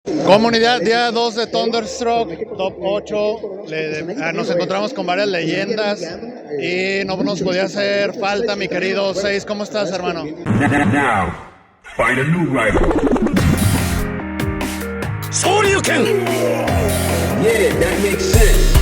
Comunidad, día 2 de Thunderstruck, top 8. Nos encontramos con varias leyendas y no nos podía hacer falta mi querido 6. ¿Cómo estás, hermano? Now, find a new rival. Shoryuken! Yeah, that makes sense.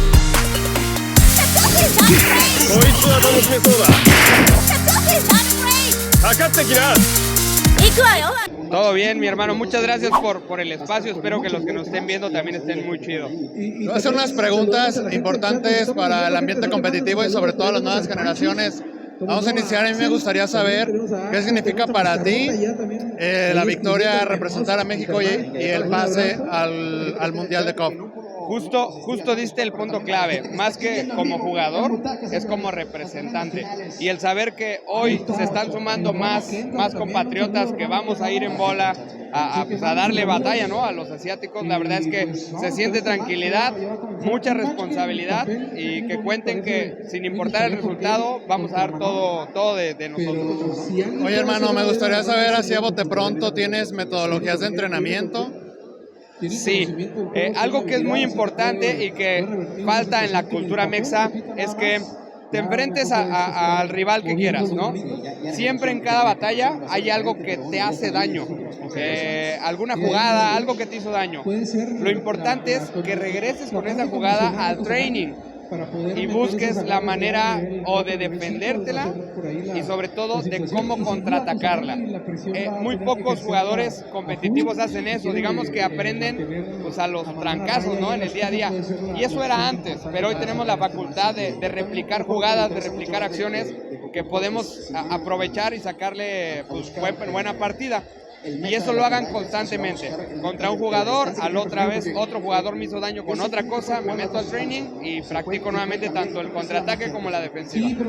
Todo bien, mi hermano. Muchas gracias por el espacio. Espero que los que nos estén viendo también estén muy chidos. Voy a hacer unas preguntas importantes para el ambiente competitivo y sobre todo las nuevas generaciones. Vamos a iniciar. A mí me gustaría saber qué significa para ti la victoria, representar a México y el pase al Mundial de COF. Justo diste el punto clave, más que como jugador, es como representante. Y el saber que hoy se están sumando más compatriotas que vamos a ir en bola a darle batalla, ¿no?, a los asiáticos, la verdad es que se siente tranquilidad, mucha responsabilidad y que cuenten que sin importar el resultado vamos a dar todo de nosotros. Oye, hermano, me gustaría saber, así a bote pronto, ¿tienes metodologías de entrenamiento? Sí, algo que es muy importante y que falta en la cultura mexa es que te enfrentes al rival que quieras, ¿no? Siempre en cada batalla hay algo que te hace daño, alguna jugada, algo que te hizo daño. Lo importante es que regreses con esa jugada al training y busques la manera o de defendértela y sobre todo de cómo contraatacarla. Muy pocos jugadores competitivos hacen eso, digamos que aprenden pues, a los trancazos, ¿no?, en el día a día, y eso era antes, pero hoy tenemos la facultad de replicar jugadas, de replicar acciones que podemos aprovechar y sacarle pues, buena partida. Y eso lo hagan constantemente. Contra un jugador, otra vez otro jugador me hizo daño con otra cosa, me meto al training y practico nuevamente tanto el contraataque como la defensiva.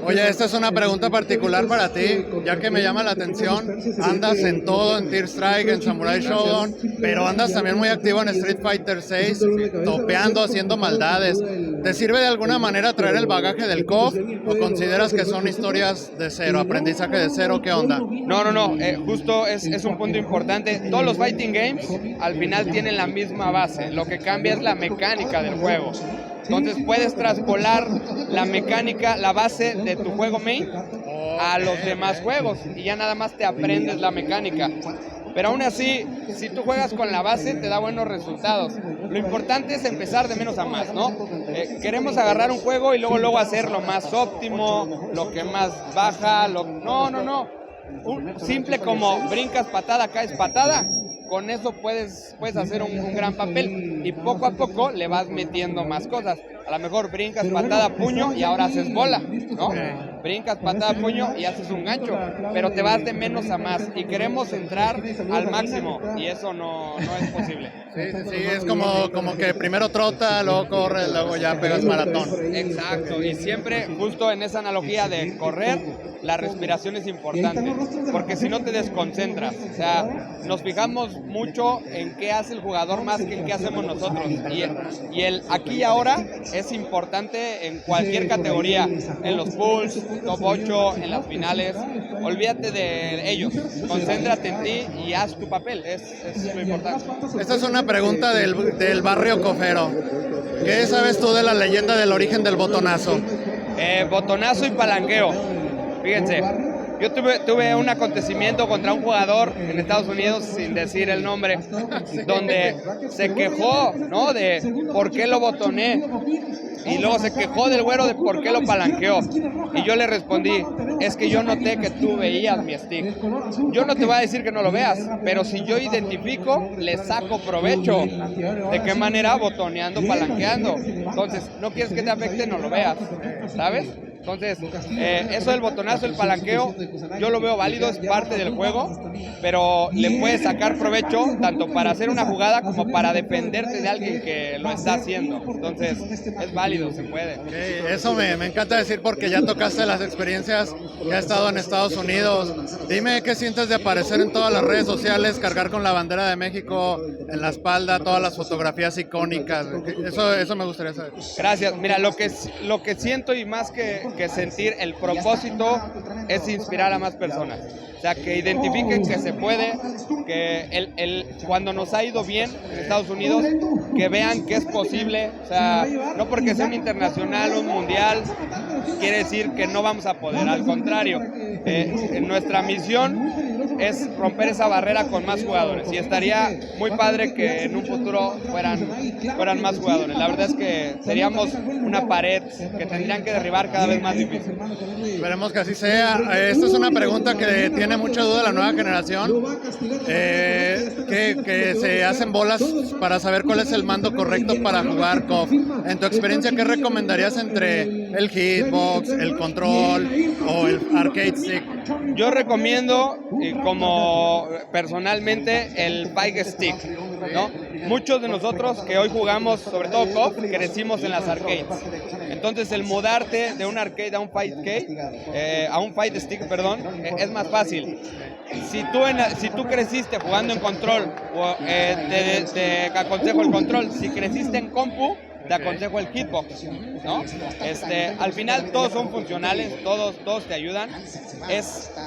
Oye, esta es una pregunta particular para ti, ya que me llama la atención. Andas en todo, en Tear Strike, en Samurai Shodown, pero andas también muy activo en Street Fighter 6, topeando, haciendo maldades. ¿Te sirve de alguna manera traer el bagaje del KOF o consideras que son historias de cero, aprendizaje de cero? ¿Qué onda? No, justo es un punto importante. Todos los fighting games al final tienen la misma base, lo que cambia es la mecánica del juego. Entonces puedes traspolar la mecánica, la base de tu juego main a los demás juegos y ya nada más te aprendes la mecánica. Pero aún así, si tú juegas con la base, te da buenos resultados. Lo importante es empezar de menos a más, ¿no? Queremos agarrar un juego y luego hacer lo más óptimo, lo que más baja, No. Simple como brincas patada, caes patada, con eso puedes hacer un gran papel y poco a poco le vas metiendo más cosas. A lo mejor brincas patada, puño y ahora haces bola, ¿no? Brincas patada, puño y haces un gancho, pero te vas de menos a más y queremos entrar al máximo y eso no es posible. Sí, es como que primero trota, luego corre, luego ya pegas maratón. Exacto, y siempre justo en esa analogía de correr, la respiración es importante, porque si no te desconcentras. O sea, nos fijamos mucho en qué hace el jugador más que en qué hacemos nosotros. Y el aquí y ahora es importante en cualquier categoría, en los pools, top 8, en las finales. Olvídate de ellos, concéntrate en ti y haz tu papel, es lo importante. Esta es una pregunta del barrio cofero. ¿Qué sabes tú de la leyenda del origen del botonazo? Botonazo y palanqueo. Fíjense, yo tuve un acontecimiento contra un jugador en Estados Unidos, sin decir el nombre, donde se quejó, ¿no?, de por qué lo botoné. Y luego se quejó del güero de por qué lo palanqueó. Y yo le respondí, es que yo noté que tú veías mi stick. Yo no te voy a decir que no lo veas, pero si yo identifico, le saco provecho. ¿De qué manera? Botoneando, palanqueando. Entonces, no quieres que te afecte, no lo veas, ¿sabes? Entonces, eso del botonazo, el palanqueo, yo lo veo válido, es parte del juego, pero le puedes sacar provecho tanto para hacer una jugada como para defenderte de alguien que lo está haciendo. Entonces, es válido, se puede. Eso me encanta decir porque ya tocaste las experiencias que has estado en Estados Unidos. Dime qué sientes de aparecer en todas las redes sociales, cargar con la bandera de México en la espalda, todas las fotografías icónicas. Eso me gustaría saber. Gracias. Mira, lo que siento y más que sentir, el propósito es inspirar a más personas. O sea, que identifiquen que se puede, que cuando nos ha ido bien en Estados Unidos, que vean que es posible. O sea, no porque sea un internacional o un mundial, quiere decir que no vamos a poder. Al contrario, nuestra misión es romper esa barrera con más jugadores. Y estaría muy padre que en un futuro fueran más jugadores. La verdad es que seríamos una pared que tendrían que derribar cada vez más difícil. Esperemos que así sea. Esta es una pregunta que tiene mucha duda la nueva generación, que se hacen bolas para saber cuál es el mando correcto para jugar KOF. En tu experiencia, ¿qué recomendarías entre el hitbox, el control o el arcade stick? Yo recomiendo, como personalmente, el Fight Stick, ¿no? Muchos de nosotros que hoy jugamos, sobre todo KOF, crecimos en las arcades. Entonces, el mudarte de un arcade a un Fight Stick, es más fácil. Si tú creciste jugando en control, te aconsejo el control. Si creciste en compu, te aconsejo el hitbox, ¿no? Al final todos son funcionales, todos te ayudan.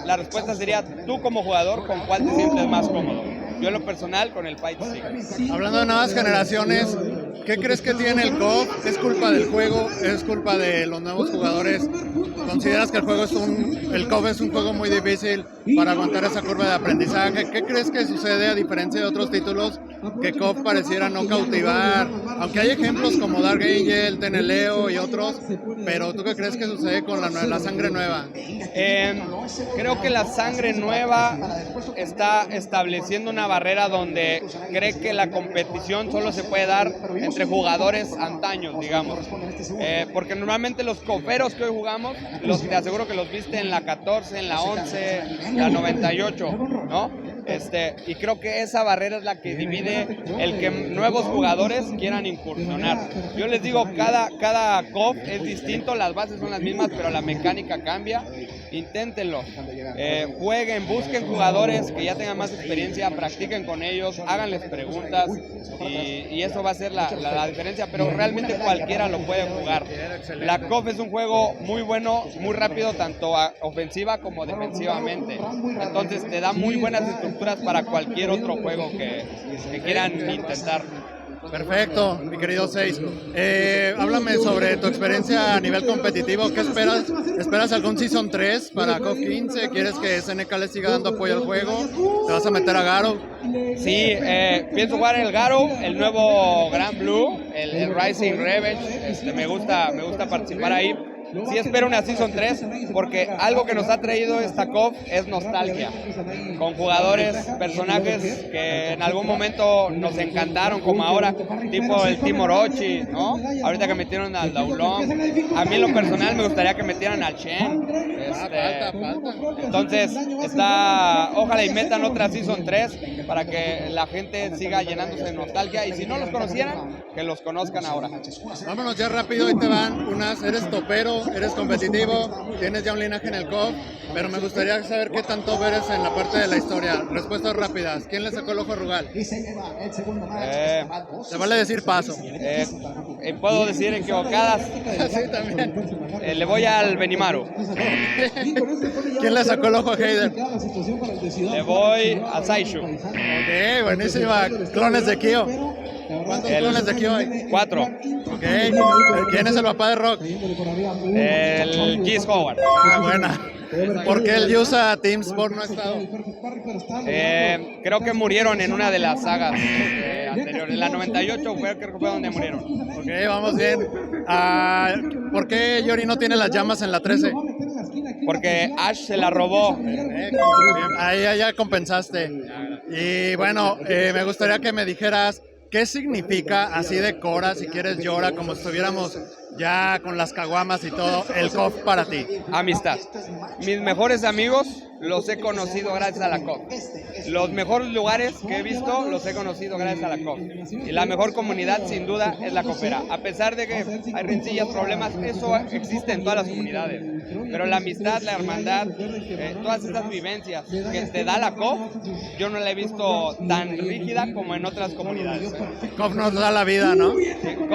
La respuesta sería, tú como jugador, ¿con cuál te sientes más cómodo? Yo en lo personal, con el Fight Stick. Hablando de nuevas generaciones, ¿qué crees que tiene el KOF? ¿Es culpa del juego? ¿Es culpa de los nuevos jugadores? ¿Consideras que el KOF es un juego muy difícil para aguantar esa curva de aprendizaje? ¿Qué crees que sucede a diferencia de otros títulos que KOF pareciera no cautivar? Aunque hay ejemplos como Dark Angel, Teneleo y otros, pero ¿tú qué crees que sucede con la sangre nueva? Creo que la sangre nueva está estableciendo una barrera donde cree que la competición solo se puede dar entre jugadores antaños, digamos. Porque normalmente los coferos que hoy jugamos, te aseguro que los viste en la 14, en la 11, la 98, ¿no? Y creo que esa barrera es la que divide el que nuevos jugadores quieran incursionar. Yo les digo, cada KOF es distinto, las bases son las mismas, pero la mecánica cambia. Inténtenlo, jueguen, busquen jugadores que ya tengan más experiencia, practiquen con ellos, háganles preguntas y eso va a ser la diferencia, pero realmente cualquiera lo puede jugar. La KOF es un juego muy bueno, muy rápido, tanto ofensiva como defensivamente, entonces te da muy buenas estructuras para cualquier otro juego que quieran intentar. Perfecto, mi querido Seis. Háblame sobre tu experiencia a nivel competitivo. ¿Qué esperas? ¿Esperas algún Season 3 para KOF 15? ¿Quieres que SNK le siga dando apoyo al juego? ¿Te vas a meter a Garo? Sí, pienso jugar el Garo, el nuevo Grand Blue, el Rising Revenge. Me gusta participar ahí. Sí espero una Season 3 porque algo que nos ha traído esta KOF es nostalgia, con jugadores, personajes que en algún momento nos encantaron, como ahora, tipo el Team Orochi, ¿no? Ahorita que metieron al Daulong, a mí en lo personal me gustaría que metieran al Shen. Entonces, ojalá y metan otra Season 3 para que la gente siga llenándose de nostalgia y si no los conocieran, que los conozcan ahora. Vámonos ya rápido, ahí te van unas. Eres topero, eres competitivo, tienes ya un linaje en el KOF, pero me gustaría saber qué tan top eres en la parte de la historia. Respuestas rápidas. ¿Quién le sacó el ojo a Rugal? Te vale decir paso. Puedo decir equivocadas. Sí, también. Le voy al Benimaru. ¿Quién le sacó el ojo a Heider? Le voy a Saishu. Ok, buenísima. Clones de Kyo. ¿Cuántos clones de Kyo hay? 4. Ok. ¿Quién es el papá de Rock? El Keith Howard. Ah, buena. ¿Por qué él usa Team Sport no ha estado? Creo que murieron en una de las sagas anteriores. En la 98 creo que fue donde murieron. Ok, vamos bien. ¿Por qué Yori no tiene las llamas en la 13? Porque Ash se la robó. Ahí ya compensaste. Y bueno, me gustaría que me dijeras qué significa así de Cora, si quieres llora, como si estuviéramos ya con las caguamas y todo, el KOF para ti. Amistad. Mis mejores amigos los he conocido gracias a la KOF. Los mejores lugares que he visto los he conocido gracias a la KOF. Y la mejor comunidad sin duda es la KOFera. A pesar de que hay rencillas, problemas, eso existe en todas las comunidades. Pero la amistad, la hermandad, todas estas vivencias que te da la KOF, yo no la he visto tan rígida como en otras comunidades. KOF nos da la vida, ¿no? Sí,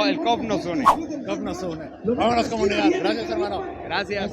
el KOF nos une. KOF nos une. Vámonos, comunidad. Gracias, hermano. Gracias.